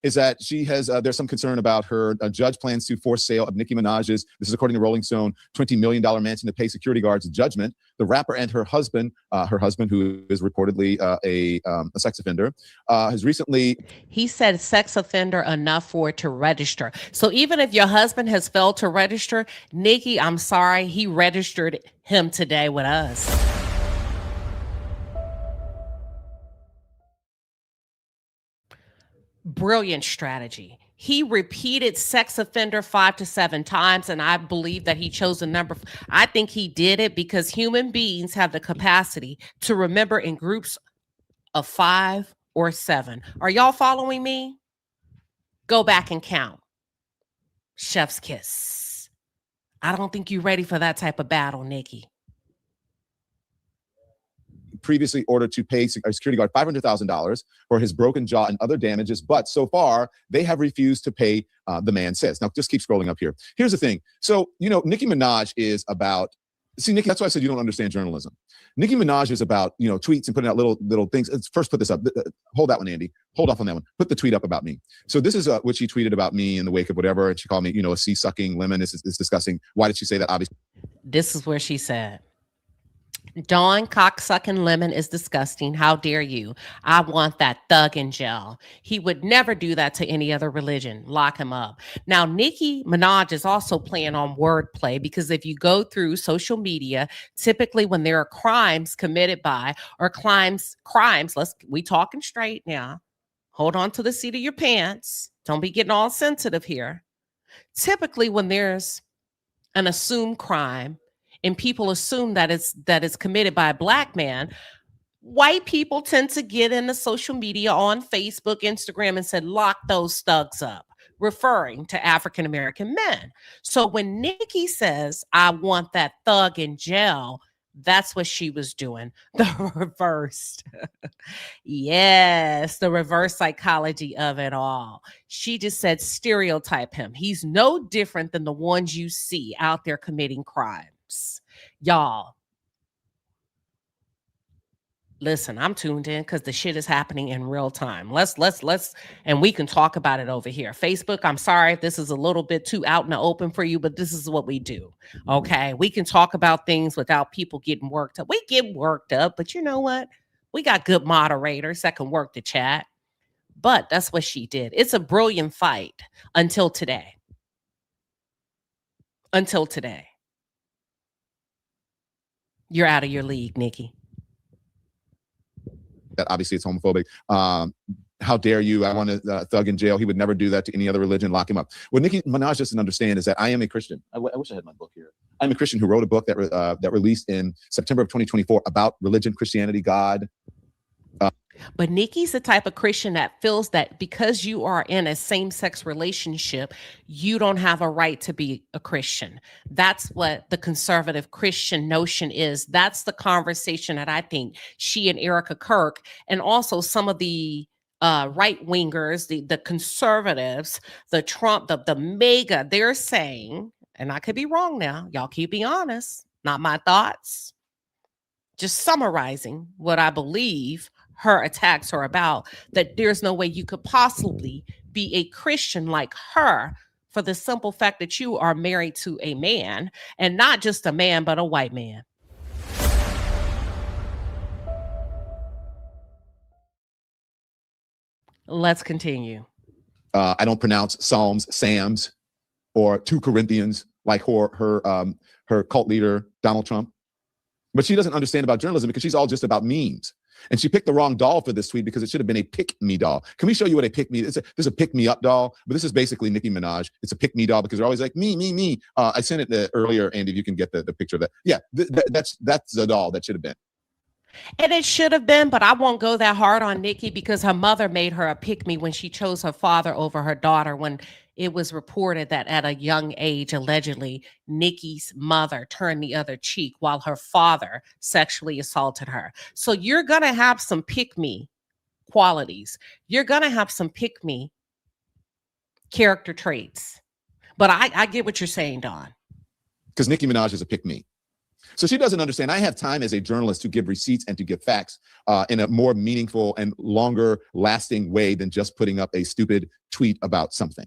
is that she has, there's some concern about her, a judge plans to force sale of Nicki Minaj's, this is according to Rolling Stone, $20 million mansion to pay security guards judgment. The rapper and her husband, who is reportedly a sex offender, has recently... He said sex offender enough for it to register. So even if your husband has failed to register, Nicki, I'm sorry, he registered him today with us. Brilliant strategy. He repeated sex offender 5 to 7 times, and I believe that he chose a number. I think he did it because human beings have the capacity to remember in groups of 5 or 7. Are y'all following me? Go back and count. Chef's kiss. I don't think you're ready for that type of battle, Nicki. Previously ordered to pay a security guard $500,000 for his broken jaw and other damages, but so far they have refused to pay, the man says. Now, just keep scrolling up here. Here's the thing. So, Nicki Minaj is about, Nicki, that's why I said you don't understand journalism. Nicki Minaj is about, tweets and putting out little things. Let's first put this up. Hold that one, Andy. Hold off on that one. Put the tweet up about me. So this is what she tweeted about me in the wake of whatever. And she called me, a sea-sucking lemon. Is discussing. Why did she say that? Obviously. This is where she said, Dawn cocksucking lemon is disgusting. How dare you? I want that thug in jail. He would never do that to any other religion. Lock him up. Now, Nicki Minaj is also playing on wordplay because if you go through social media, typically when there are crimes committed by or crimes, we talking straight now. Hold on to the seat of your pants. Don't be getting all sensitive here. Typically when there's an assumed crime, and people assume that it's committed by a black man, white people tend to get into social media on Facebook, Instagram, and said, lock those thugs up, referring to African American men. So when Nicki says, I want that thug in jail, that's what she was doing. The reversed. Yes, the reverse psychology of it all. She just said, stereotype him. He's no different than the ones you see out there committing crimes. Y'all, listen, I'm tuned in because the shit is happening in real time. Let's, and we can talk about it over here. Facebook, I'm sorry if this is a little bit too out in the open for you, but this is what we do. Okay. We can talk about things without people getting worked up. We get worked up, but you know what? We got good moderators that can work the chat. But that's what she did. It's a brilliant fight until today. Until today. You're out of your league, Nicki. That obviously it's homophobic. How dare you? I want a thug in jail. He would never do that to any other religion. Lock him up. What Nicki Minaj doesn't understand is that I am a Christian. I wish I had my book here. I'm a Christian who wrote a book that released in September of 2024 about religion, Christianity, God. But Nicki's the type of Christian that feels that because you are in a same-sex relationship, you don't have a right to be a Christian. That's what the conservative Christian notion is. That's the conversation that I think she and Erica Kirk and also some of the right-wingers, the conservatives, the Trump, the MAGA, they're saying, and I could be wrong now, y'all keep me honest, not my thoughts, just summarizing what I believe her attacks are about, that there's no way you could possibly be a Christian like her for the simple fact that you are married to a man, and not just a man, but a white man. Let's continue. I don't pronounce Psalms, Psalms, or 2 Corinthians like her cult leader, Donald Trump. But she doesn't understand about journalism because she's all just about memes. And she picked the wrong doll for this tweet because it should have been a pick-me doll. Can we show you what a pick-me is? This is a pick-me-up doll, but this is basically Nicki Minaj. It's a pick-me doll because they're always like, me, me, me. I sent it earlier, Andy, if you can get the picture of that. Yeah, that's the doll that should have been. And it should have been, but I won't go that hard on Nicki because her mother made her a pick-me when she chose her father over her daughter, when it was reported that at a young age, allegedly, Nicki's mother turned the other cheek while her father sexually assaulted her. So you're going to have some pick-me qualities. You're going to have some pick-me character traits. But I get what you're saying, Don. Because Nicki Minaj is a pick-me. So she doesn't understand. I have time as a journalist to give receipts and to give facts in a more meaningful and longer lasting way than just putting up a stupid tweet about something.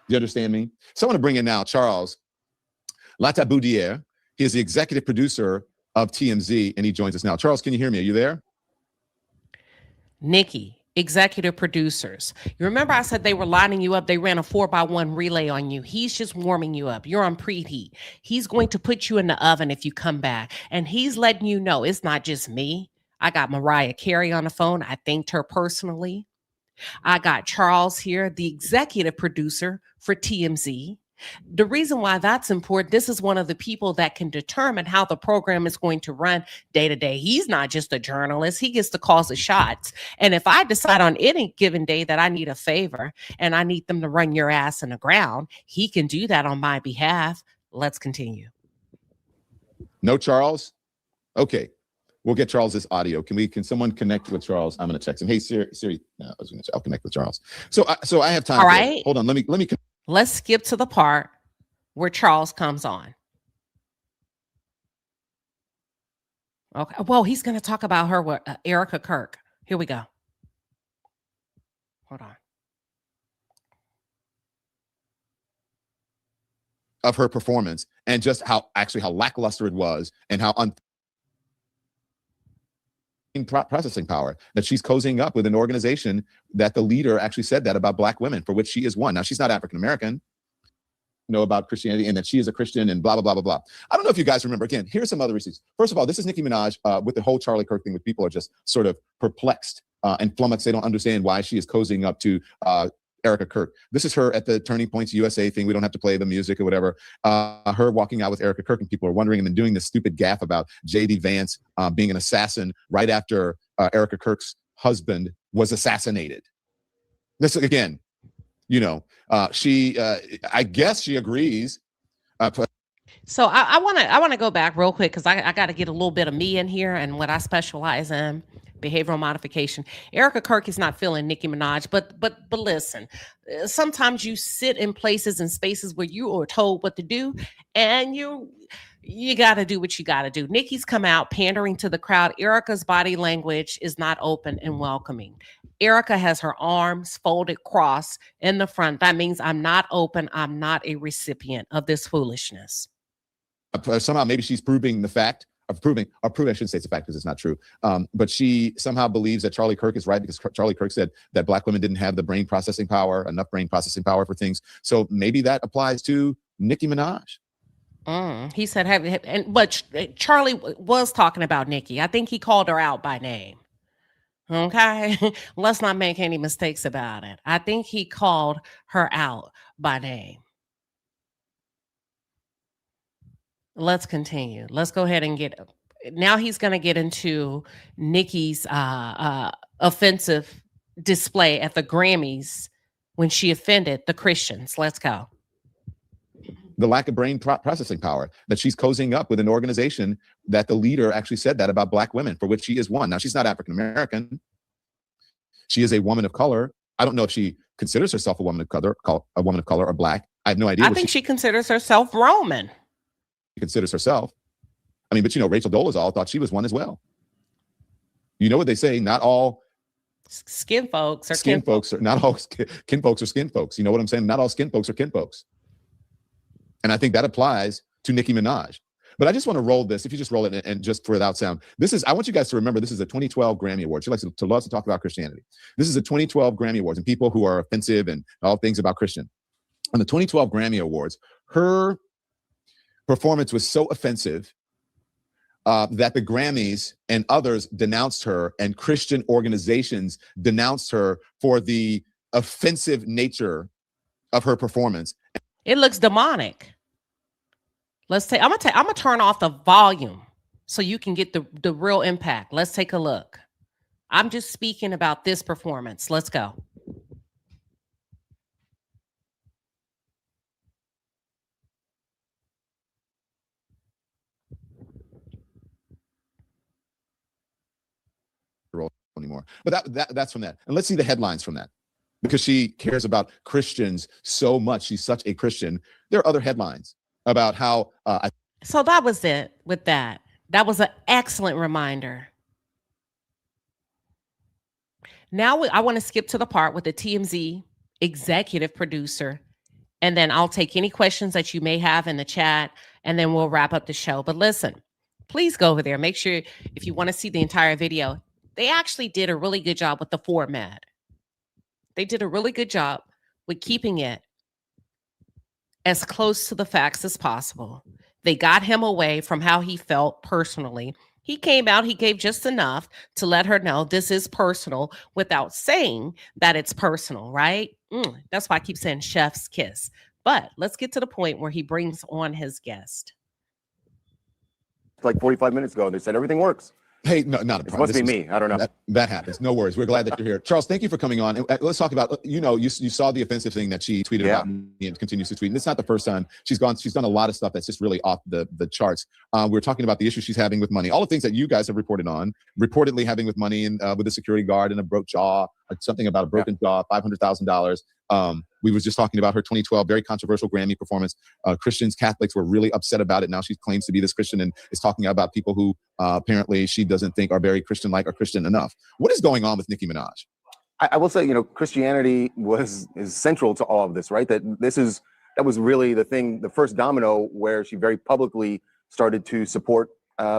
Do you understand me? So I want to bring in now Charles Lataboudiere. He is the executive producer of TMZ, and he joins us now. Charles, can you hear me? Are you there? Nicki, executive producers. You remember I said they were lining you up. They ran a 4x1 relay on you. He's just warming you up. You're on preheat. He's going to put you in the oven if you come back. And he's letting you know it's not just me. I got Mariah Carey on the phone. I thanked her personally. I got Charles here, the executive producer for TMZ. The reason why that's important, this is one of the people that can determine how the program is going to run day to day. He's not just a journalist. He gets to call the shots. And if I decide on any given day that I need a favor and I need them to run your ass in the ground, he can do that on my behalf. Let's continue. No, Charles? Okay. We'll get Charles's audio. Can someone connect with Charles? I'm going to text him. Hey, Siri. No, I'll connect with Charles. So I have time. All right. Hold on. Let me. Let's skip to the part where Charles comes on. Okay. Well, he's going to talk about her with Erica Kirk. Here we go. Hold on. Of her performance and just how lackluster it was and how processing power, that she's cozying up with an organization that the leader actually said that about Black women, for which she is one. Now, she's not African-American, know about Christianity, and that she is a Christian and blah, blah, blah, blah, blah. I don't know if you guys remember. Again, here's some other receipts. First of all, this is Nicki Minaj with the whole Charlie Kirk thing, where people are just sort of perplexed and flummoxed. They don't understand why she is cozying up to Erica Kirk. This is her at the Turning Points USA thing. We don't have to play the music or whatever. Her walking out with Erica Kirk, and people are wondering, and then doing this stupid gaffe about J.D. Vance being an assassin right after Erica Kirk's husband was assassinated. This again, I guess she agrees. So I want to go back real quick because I got to get a little bit of me in here and what I specialize in, behavioral modification. Erica Kirk is not feeling Nicki Minaj, but listen, sometimes you sit in places and spaces where you are told what to do, and you got to do what you got to do. Nicki's come out pandering to the crowd. Erica's body language is not open and welcoming. Erica has her arms folded cross in the front. That means I'm not open. I'm not a recipient of this foolishness. Somehow maybe she's proving the fact of proving, I shouldn't say it's a fact because it's not true. But she somehow believes that Charlie Kirk is right because Charlie Kirk said that black women didn't have the enough brain processing power for things. So maybe that applies to Nicki Minaj. He said, but Charlie was talking about Nicki. I think he called her out by name. Okay, let's not make any mistakes about it. I think he called her out by name. Let's continue. Let's go ahead and now he's going to get into Nicki's offensive display at the Grammys when she offended the Christians. Let's go. The lack of brain processing power, that she's cozying up with an organization that the leader actually said that about black women, for which she is one. Now, she's not African-American. She is a woman of color. I don't know if she considers herself a woman of color or black. I have no idea. I think she considers herself Roman. She considers herself. I mean, but Rachel Dolezal thought she was one as well. You know what they say? Not all skin folks are skin folks. Not all kin folks are skin folks. You know what I'm saying? Not all skin folks are kin folks. And I think that applies to Nicki Minaj. But I just want to roll this. If you just roll it and just for without sound, I want you guys to remember, this is a 2012 Grammy Awards. She likes to love to talk about Christianity. This is a 2012 Grammy Awards, and people who are offensive and all things about Christian. On the 2012 Grammy Awards, her performance was so offensive that the Grammys and others denounced her, and Christian organizations denounced her for the offensive nature of her performance. It looks demonic. I'm gonna turn off the volume so you can get the real impact. Let's take a look. I'm just speaking about this performance. Let's go. Anymore, but that's from that. And let's see the headlines from that, because she cares about Christians so much. She's such a Christian. There are other headlines about how. So that was it with that. That was an excellent reminder. Now I want to skip to the part with the TMZ executive producer, and then I'll take any questions that you may have in the chat, and then we'll wrap up the show. But listen, please go over there. Make sure if you want to see the entire video, they actually did a really good job with the format. They did a really good job with keeping it as close to the facts as possible. They got him away from how he felt personally. He came out, he gave just enough to let her know this is personal without saying that it's personal, right? That's why I keep saying chef's kiss. But let's get to the point where he brings on his guest. Like 45 minutes ago, and they said everything works. Hey, no, not a problem. It must be me. I don't know. That happens. No worries. We're glad that you're here. Charles, thank you for coming on. Let's talk about, you saw the offensive thing that she tweeted about me and continues to tweet. And it's not the first time she's done a lot of stuff that's just really off the charts. We're talking about the issue she's having with money, all the things that you guys have reported on, reportedly having with money and with a security guard and a broke jaw, something about a broken jaw, $500,000. We was just talking about her 2012 very controversial Grammy performance. Christians, Catholics were really upset about it. Now she claims to be this Christian and is talking about people who apparently she doesn't think are very Christian-like or Christian enough. What is going on with Nicki Minaj? I will say, Christianity is central to all of this, right? That was really the first domino where she very publicly started to support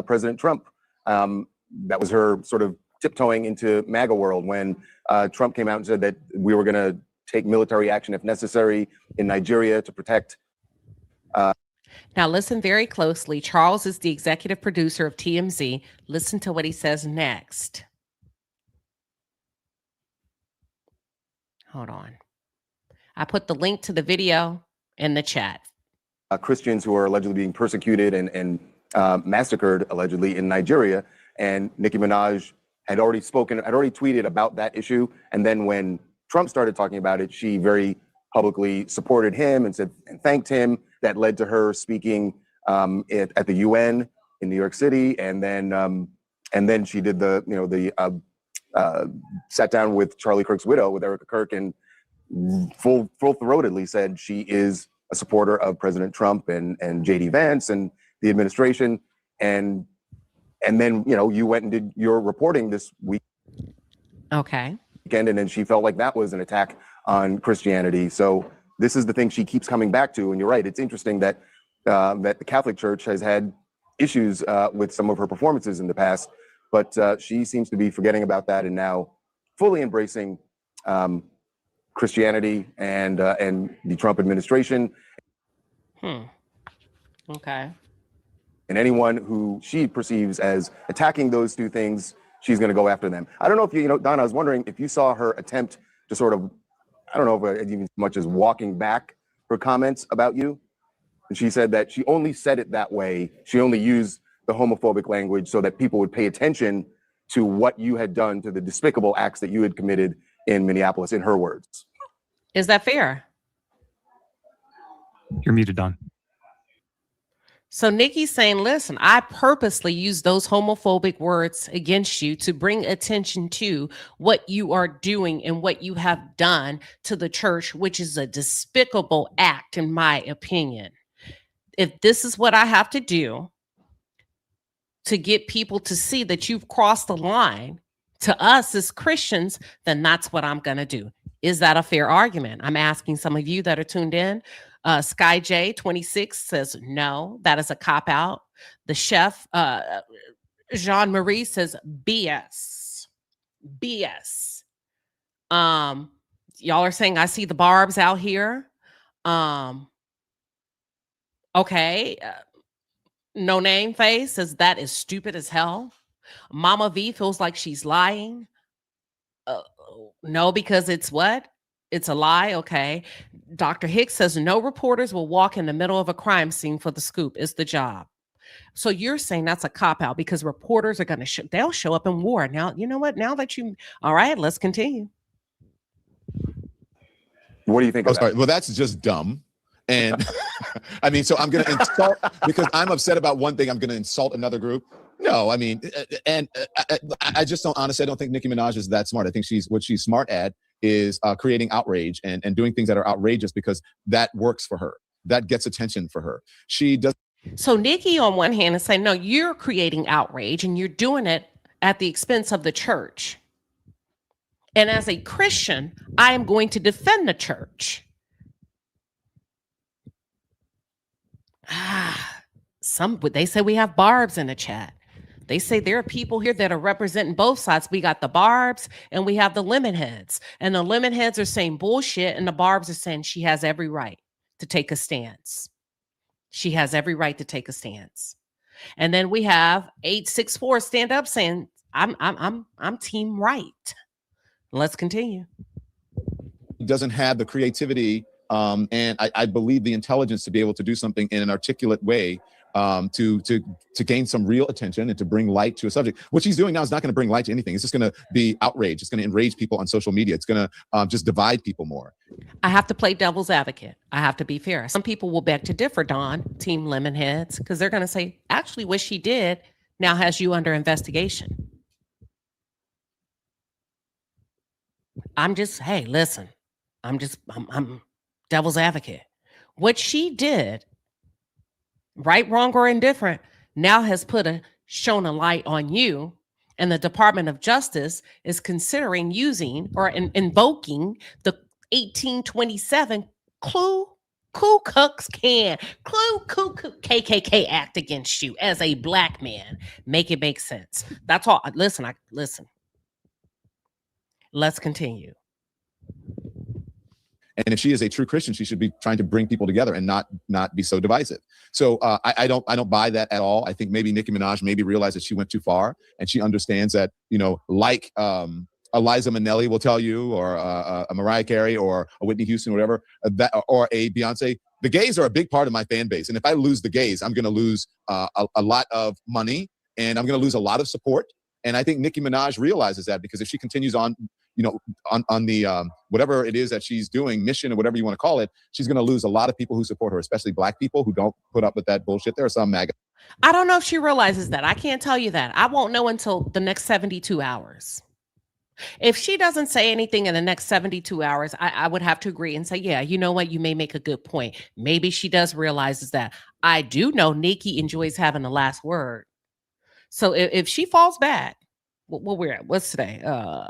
President Trump. That was her sort of tiptoeing into MAGA world when Trump came out and said that we were going to take military action if necessary in Nigeria to protect. Now listen very closely. Charles is the executive producer of TMZ. Listen to what he says next. Hold on. I put the link to the video in the chat. Christians who are allegedly being persecuted and massacred allegedly in Nigeria. And Nicki Minaj had already tweeted about that issue. And then when Trump started talking about it, she very publicly supported him and thanked him. That led to her speaking at the UN in New York City. And then she did sat down with Charlie Kirk's widow, with Erica Kirk, and full-throatedly said she is a supporter of President Trump and JD Vance and the administration. And then, you went and did your reporting this week. Okay. And then she felt like that was an attack on Christianity. So this is the thing she keeps coming back to. And you're right. It's interesting that the Catholic Church has had issues with some of her performances in the past, but she seems to be forgetting about that and now fully embracing Christianity and the Trump administration. Okay. And anyone who she perceives as attacking those two things, she's going to go after them. I don't know if Donna, I was wondering if you saw her attempt to sort of, I don't know if even as much as walking back her comments about you. And she said that she only said it that way. She only used the homophobic language so that people would pay attention to what you had done, to the despicable acts that you had committed in Minneapolis, in her words. Is that fair? You're muted, Don. So Nicki's saying, listen, I purposely use those homophobic words against you to bring attention to what you are doing and what you have done to the church, which is a despicable act, in my opinion. If this is what I have to do to get people to see that you've crossed the line to us as Christians, then that's what I'm going to do. Is that a fair argument? I'm asking some of you that are tuned in. SkyJ26 says, no, that is a cop-out. The chef, Jean-Marie, says, BS. BS. Y'all are saying, I see the barbs out here. Okay. No Name Face says, that is stupid as hell. Mama V feels like she's lying. No, because it's what? It's a lie. Okay. Dr. Hicks says no reporters will walk in the middle of a crime scene for the scoop. It's the job. So you're saying that's a cop-out because reporters are going to they'll show up in war. Now, you know what? Now that all right, let's continue. What do you think? Sorry. Well, that's just dumb. And I mean, so I'm going to insult because I'm upset about one thing. I'm going to insult another group. No, I mean, and I just don't, honestly, I don't think Nicki Minaj is that smart. I think what she's smart at is creating outrage and doing things that are outrageous because that works for her. That gets attention for her. She does. So Nicki, on one hand, is saying, no, you're creating outrage and you're doing it at the expense of the church. And as a Christian, I am going to defend the church. They say we have barbs in the chat. They say there are people here that are representing both sides. We got the barbs and we have the lemon heads. And the lemon heads are saying bullshit and the barbs are saying she has every right to take a stance. She has every right to take a stance. And then we have 864 stand up saying, I'm team right. Let's continue. Doesn't have the creativity and I believe the intelligence to be able to do something in an articulate way to gain some real attention and to bring light to a subject. What she's doing now is not going to bring light to anything. It's just going to be outrage. It's going to enrage people on social media. It's going to just divide people more. I have to play devil's advocate. I have to be fair. Some people will beg to differ, Don, Team Lemonheads, because they're going to say, actually, what she did now has you under investigation. Hey, listen, I'm devil's advocate. What she did, right, wrong, or indifferent, now has shown a light on you, and the Department of Justice is considering using or invoking the 1827 Ku Klux KKK Act against you as a black man. Make it make sense. That's all. Listen. Let's continue. And if she is a true Christian, she should be trying to bring people together and not be so divisive. So I don't buy that at all. I think maybe Nicki Minaj maybe realized that she went too far, and she understands that, like Eliza Minnelli will tell you, or a Mariah Carey, or a Whitney Houston, whatever, or a Beyonce. The gays are a big part of my fan base, and if I lose the gays, I'm going to lose a lot of money, and I'm going to lose a lot of support. And I think Nicki Minaj realizes that, because if she continues on, on the whatever it is that she's doing, mission or whatever you want to call it, she's going to lose a lot of people who support her, especially Black people who don't put up with that bullshit. There are some MAGA. I don't know if she realizes that. I can't tell you that. I won't know until the next 72 hours. If she doesn't say anything in the next 72 hours, I would have to agree and say, yeah, you know what? You may make a good point. Maybe she does realizes that. I do know Nicki enjoys having the last word. So if she falls back, what we're at, what's today?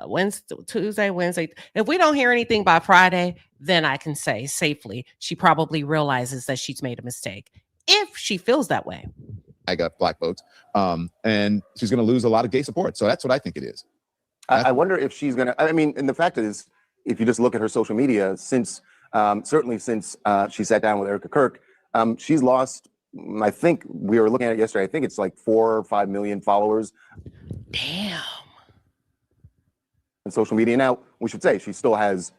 Wednesday, Tuesday, Wednesday. If we don't hear anything by Friday, then I can say safely she probably realizes that she's made a mistake. If she feels that way. I got Black votes. And she's going to lose a lot of gay support. So that's what I think it is. I wonder if she's going to, I mean, and the fact is, if you just look at her social media, certainly since she sat down with Erica Kirk, she's lost, I think we were looking at it yesterday, I think it's like 4 or 5 million followers. Damn. On social media. Now, we should say she still has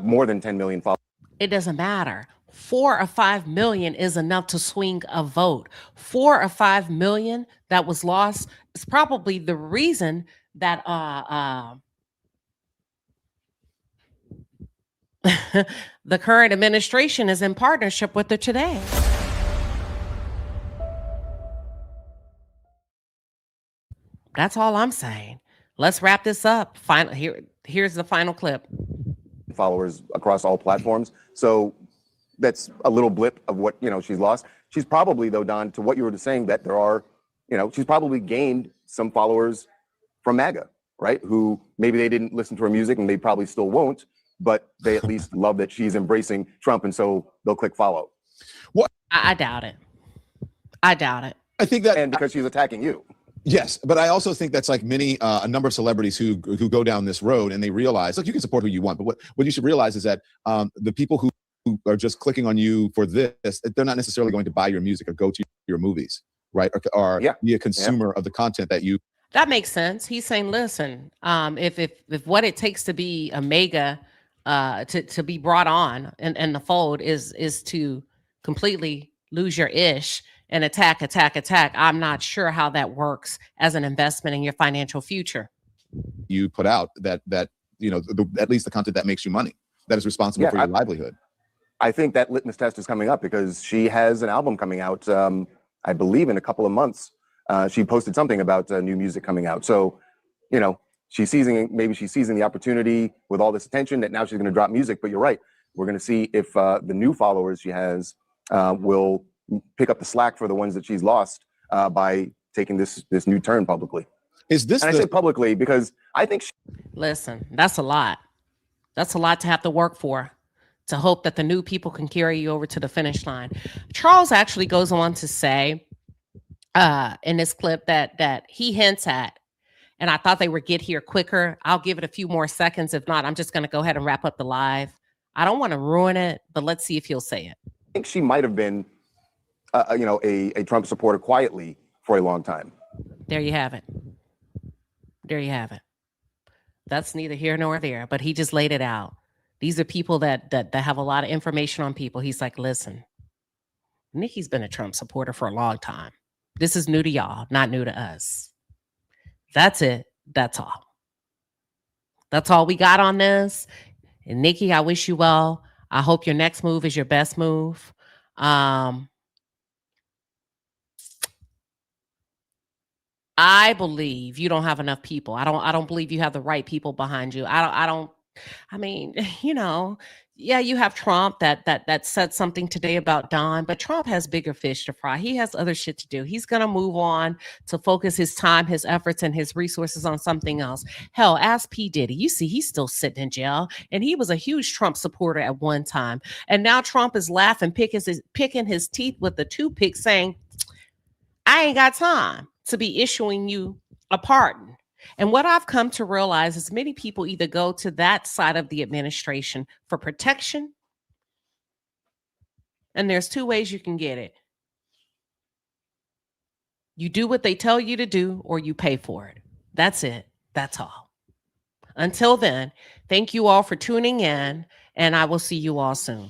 more than 10 million followers. It doesn't matter. 4 or 5 million is enough to swing a vote. 4 or 5 million that was lost is probably the reason that the current administration is in partnership with her today. That's all I'm saying. Let's wrap this up. Here's the final clip. Followers across all platforms. So that's a little blip of what, she's lost. She's probably, though, Don, to what you were just saying, that there are, she's probably gained some followers from MAGA, right? Who maybe they didn't listen to her music and they probably still won't, but they at least love that she's embracing Trump. And so they'll click follow. What? I doubt it. I doubt it. I think that. And because she's attacking you. Yes, but I also think that's like a number of celebrities who go down this road and they realize, look, you can support who you want, but what you should realize is that the people who are just clicking on you for this, they're not necessarily going to buy your music or go to your movies, right? Or be a consumer of the content that you. That makes sense. He's saying, listen, if what it takes to be a mega, to be brought on and the fold is to completely lose your ish and attack, I'm not sure how that works as an investment in your financial future. You put out that at least the content that makes you money, that is responsible for your livelihood. I think that litmus test is coming up because she has an album coming out, I believe in a couple of months. She posted something about new music coming out. So, she's seizing the opportunity with all this attention that now she's going to drop music. But you're right. We're going to see if the new followers she has will pick up the slack for the ones that she's lost by taking this new turn publicly. Is this? And I say publicly because I think. Listen, that's a lot. That's a lot to have to work for, to hope that the new people can carry you over to the finish line. Charles actually goes on to say in this clip that he hints at, and I thought they would get here quicker. I'll give it a few more seconds. If not, I'm just going to go ahead and wrap up the live. I don't want to ruin it, but let's see if he'll say it. I think she might have been, a Trump supporter quietly for a long time. There you have it. There you have it. That's neither here nor there, but he just laid it out. These are people that have a lot of information on people. He's like, listen, Nicki's been a Trump supporter for a long time. This is new to y'all, not new to us. That's it. That's all. That's all we got on this. And Nicki, I wish you well. I hope your next move is your best move. I believe you don't have enough people. I don't believe you have the right people behind you. I mean, yeah, you have Trump that said something today about Don, but Trump has bigger fish to fry. He has other shit to do. He's going to move on to focus his time, his efforts, and his resources on something else. Hell, ask P. Diddy. You see, he's still sitting in jail, and he was a huge Trump supporter at one time. And now Trump is laughing, picking his teeth with the toothpick, saying, I ain't got time to be issuing you a pardon. And what I've come to realize is many people either go to that side of the administration for protection, and there's 2 ways you can get it. You do what they tell you to do, or you pay for it. That's it. That's all. Until then, thank you all for tuning in, and I will see you all soon.